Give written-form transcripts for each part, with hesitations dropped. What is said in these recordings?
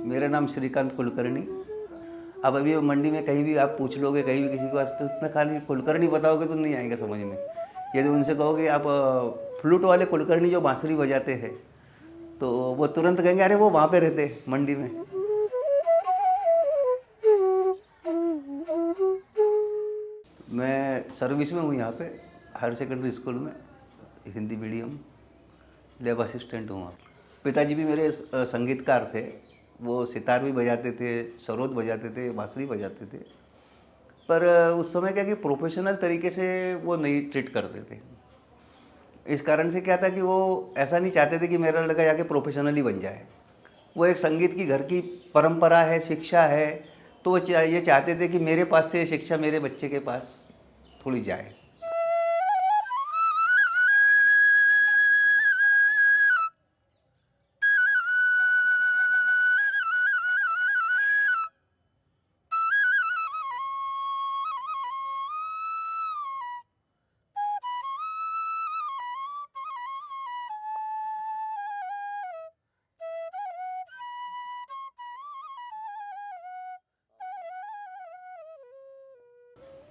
मेरा नाम श्रीकांत कुलकर्णी। अब अभी मंडी में कहीं भी आप पूछ लोगे, कहीं भी किसी के पास, तो इतना खाली कुलकर्णी बताओगे तो नहीं आएगा समझ में। यदि उनसे कहोगे आप फ्लूट वाले कुलकर्णी जो बांसुरी बजाते हैं, तो वो तुरंत कहेंगे अरे वो वहाँ पे रहते हैं मंडी में। मैं सर्विस में हूँ यहाँ पे, हायर सेकेंडरी स्कूल में, हिंदी मीडियम, लैब असिस्टेंट हूँ वहाँ। पिताजी भी मेरे संगीतकार थे। वो सितार भी बजाते थे, सरोद बजाते थे, बांसुरी बजाते थे। पर उस समय क्या कि प्रोफेशनल तरीके से वो नहीं ट्रीट करते थे। इस कारण से क्या था कि वो ऐसा नहीं चाहते थे कि मेरा लड़का जाके प्रोफेशनली बन जाए। वो एक संगीत की घर की परंपरा है, शिक्षा है, तो वो ये चाहते थे कि मेरे पास से शिक्षा मेरे बच्चे के पास थोड़ी जाए।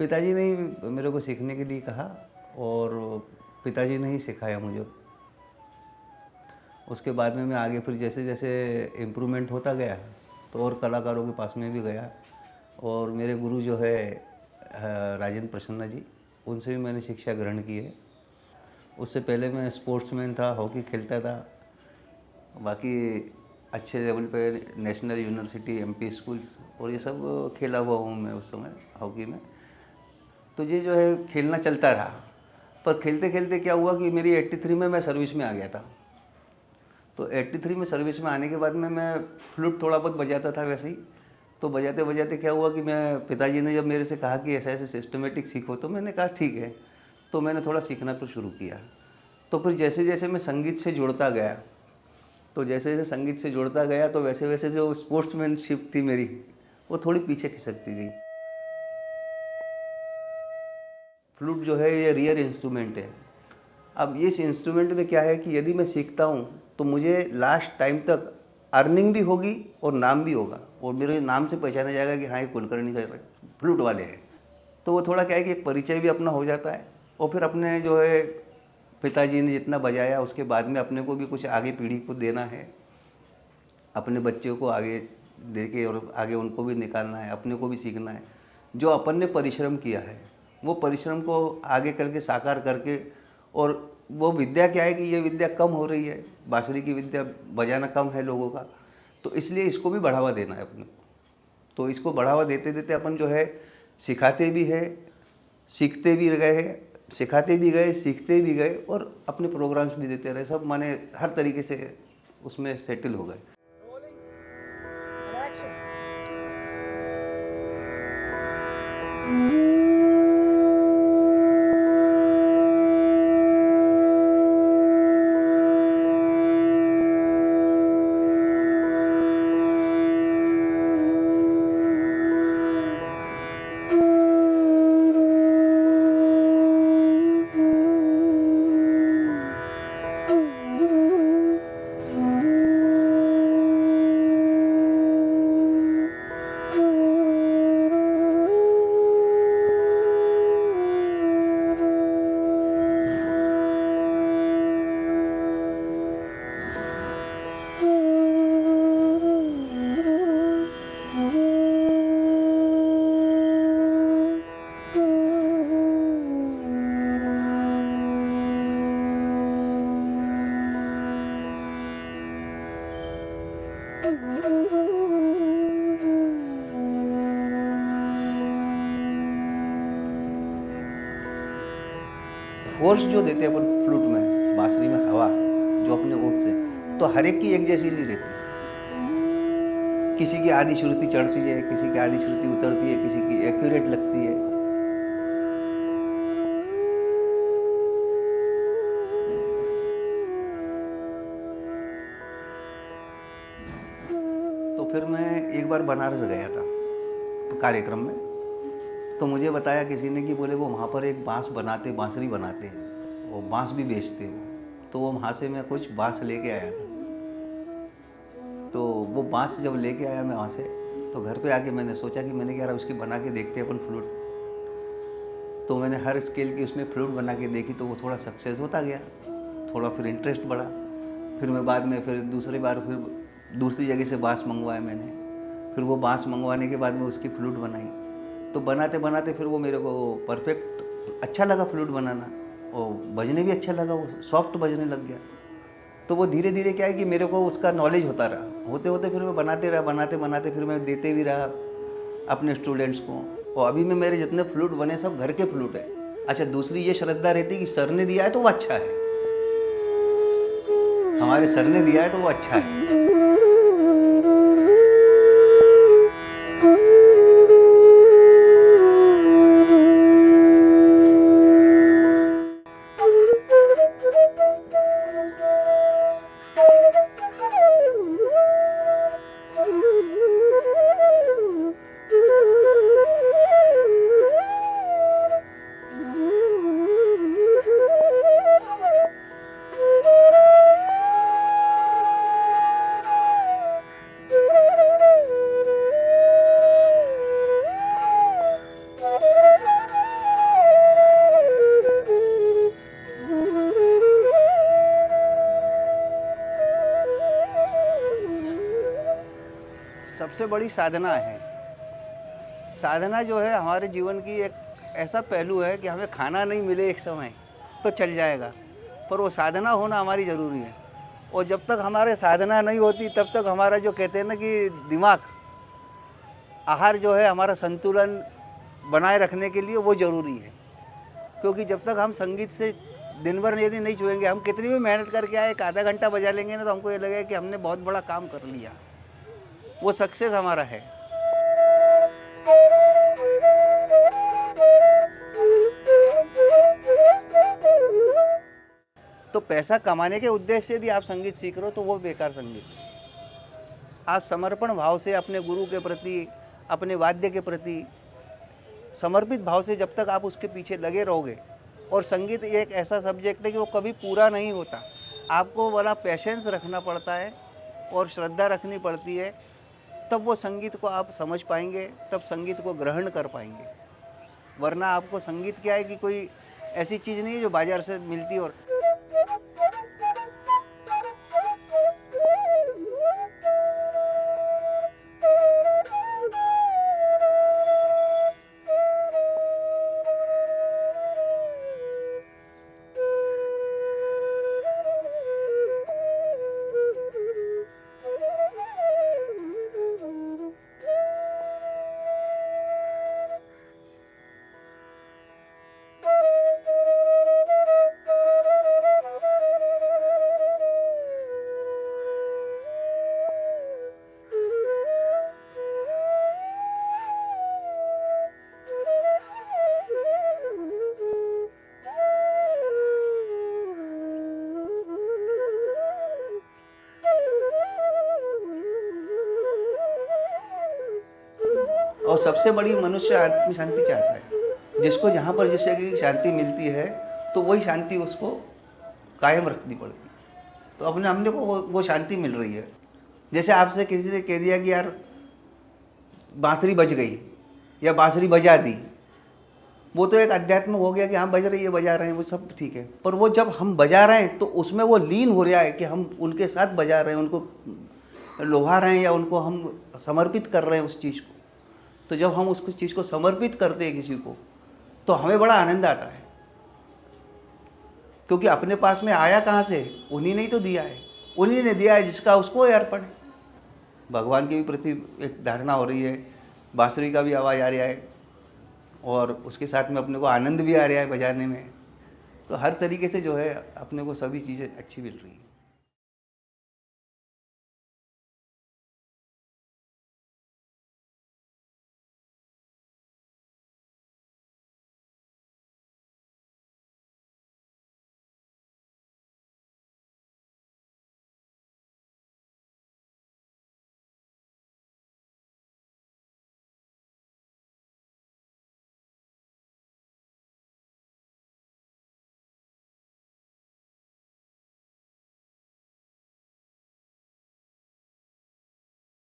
पिताजी ने ही मेरे को सीखने के लिए कहा और पिताजी ने ही सिखाया मुझे। उसके बाद में मैं आगे फिर जैसे जैसे इम्प्रूवमेंट होता गया तो और कलाकारों के पास में भी गया। और मेरे गुरु जो है राजेंद्र प्रसन्ना जी, उनसे भी मैंने शिक्षा ग्रहण की है। उससे पहले मैं स्पोर्ट्समैन था, हॉकी खेलता था। बाकी अच्छे लेवल पे नेशनल यूनिवर्सिटी, एमपी स्कूल्स और ये सब खेला हुआ हूँ मैं उस समय हॉकी में। तो ये जो है खेलना चलता रहा। पर खेलते खेलते क्या हुआ कि मेरी 83 में मैं सर्विस में आ गया था। तो 83 में सर्विस में आने के बाद में मैं फ्लूट थोड़ा बहुत बजाता था वैसे ही। तो बजाते बजाते क्या हुआ कि मैं, पिताजी ने जब मेरे से कहा कि ऐसा ऐसे सिस्टमेटिक सीखो, तो मैंने कहा ठीक है। तो मैंने थोड़ा सीखना तो शुरू किया। तो फिर जैसे जैसे मैं संगीत से जुड़ता गया, तो जैसे जैसे संगीत से जुड़ता गया, तो वैसे वैसे जो स्पोर्ट्समैनशिप थी मेरी, वो थोड़ी पीछे खिसकती गई। फ्लूट जो है ये रियर इंस्ट्रूमेंट है। अब इस इंस्ट्रूमेंट में क्या है कि यदि मैं सीखता हूँ तो मुझे लास्ट टाइम तक अर्निंग भी होगी और नाम भी होगा, और मेरे नाम से पहचाना जाएगा कि हाँ ये कुलकर्णी का फ्लूट वाले हैं। तो वो थोड़ा क्या है कि एक परिचय भी अपना हो जाता है। और फिर अपने जो है पिताजी ने जितना बजाया उसके बाद में अपने को भी कुछ आगे पीढ़ी को देना है, अपने बच्चों को आगे दे के और आगे उनको भी निकालना है, अपने को भी सीखना है। जो अपन ने परिश्रम किया है वो परिश्रम को आगे करके साकार करके, और वो विद्या क्या है कि ये विद्या कम हो रही है, बांसुरी की विद्या बजाना कम है लोगों का, तो इसलिए इसको भी बढ़ावा देना है अपने को। तो इसको बढ़ावा देते देते अपन जो है सिखाते भी है, सीखते भी गए, सिखाते भी गए, सीखते भी गए, और अपने प्रोग्राम्स भी देते रहे। सब माने हर तरीके से उसमें सेटल हो गए। फोर्स जो देते हैं अपन फ्लूट में, बांसुरी में हवा जो अपने ओठ से, तो हर एक की एक जैसी नहीं रहती। किसी की आधी श्रुति चढ़ती है, किसी की आधी श्रुति उतरती है, किसी की एक्यूरेट लगती है। तो फिर मैं एक बार बनारस गया था कार्यक्रम में। तो मुझे बताया किसी ने कि बोले वो वहाँ पर एक बांस बनाते, बांसुरी बनाते हैं, वो बांस भी बेचते हैं। तो वो वहाँ से मैं कुछ बांस लेके आया था। तो वो बाँस जब लेके आया मैं वहाँ से, तो घर पे आके मैंने सोचा कि मैंने यार उसकी बना के देखते हैं अपन फ्लूट। तो मैंने हर स्केल की उसमें फ्लूट बना के देखी, तो वो थोड़ा सक्सेस होता गया, थोड़ा फिर इंटरेस्ट बढ़ा। फिर मैं बाद में फिर दूसरी बार फिर दूसरी जगह से बाँस मंगवाया मैंने। फिर वो बाँस मंगवाने के बाद में उसकी फ्लूट बनाई। तो बनाते बनाते फिर वो मेरे को परफेक्ट अच्छा लगा फ्लूट बनाना, और बजने भी अच्छा लगा, वो सॉफ्ट बजने लग गया। तो वो धीरे धीरे क्या है कि मेरे को उसका नॉलेज होता रहा, होते होते फिर मैं बनाते रहा, बनाते बनाते फिर मैं देते भी रहा अपने स्टूडेंट्स को। और अभी में मेरे जितने फ्लूट बने सब घर के फ्लूट है। अच्छा, दूसरी ये श्रद्धा रहती कि सर ने दिया है तो वो अच्छा है, हमारे सर ने दिया है तो वो अच्छा है। सबसे बड़ी साधना है। साधना जो है हमारे जीवन की एक ऐसा पहलू है कि हमें खाना नहीं मिले एक समय तो चल जाएगा, पर वो साधना होना हमारी ज़रूरी है। और जब तक हमारे साधना नहीं होती तब तक हमारा जो कहते हैं ना कि दिमाग, आहार जो है हमारा संतुलन बनाए रखने के लिए वो ज़रूरी है। क्योंकि जब तक हम संगीत से दिन भर यदि नहीं छुएंगे, हम कितनी भी मेहनत करके आए, एक आधा घंटा बजा लेंगे ना, तो हमको ये लगेगा कि हमने बहुत बड़ा काम कर लिया, वो सक्सेस हमारा है। तो पैसा कमाने के उद्देश्य से यदि आप संगीत सीख रहे हो तो वो बेकार संगीत है। आप समर्पण भाव से अपने गुरु के प्रति, अपने वाद्य के प्रति समर्पित भाव से जब तक आप उसके पीछे लगे रहोगे, और संगीत एक ऐसा सब्जेक्ट है कि वो कभी पूरा नहीं होता, आपको बड़ा पेशेंस रखना पड़ता है और श्रद्धा रखनी पड़ती है, तब वो संगीत को आप समझ पाएंगे, तब संगीत को ग्रहण कर पाएंगे। वरना आपको संगीत क्या है कि कोई ऐसी चीज़ नहीं है जो बाजार से मिलती और और सबसे बड़ी मनुष्य आत्म शांति चाहता है। जिसको जहाँ पर जिस जगह की शांति मिलती है तो वही शांति उसको कायम रखनी पड़ती है। तो अपने हमने को वो शांति मिल रही है। जैसे आपसे किसी ने कह दिया कि यार बांसुरी बज गई या बांसुरी बजा दी, वो तो एक अध्यात्म हो गया कि हाँ बज रही है, बजा रहे हैं, वो सब ठीक है। पर वो जब हम बजा रहे हैं तो उसमें वो लीन हो रहा है कि हम उनके साथ बजा रहे हैं, उनको लोहा रहे हैं या उनको हम समर्पित कर रहे हैं उस चीज़ को। तो जब हम उस चीज़ को समर्पित करते हैं किसी को, तो हमें बड़ा आनंद आता है, क्योंकि अपने पास में आया कहाँ से, उन्हीं ने ही तो दिया है, उन्हीं ने दिया है, जिसका उसको अर्पण है। भगवान के भी प्रति एक धारणा हो रही है, बांसुरी का भी आवाज़ आ रहा है और उसके साथ में अपने को आनंद भी आ रहा है बजाने में। तो हर तरीके से जो है अपने को सभी चीज़ें अच्छी मिल रही है।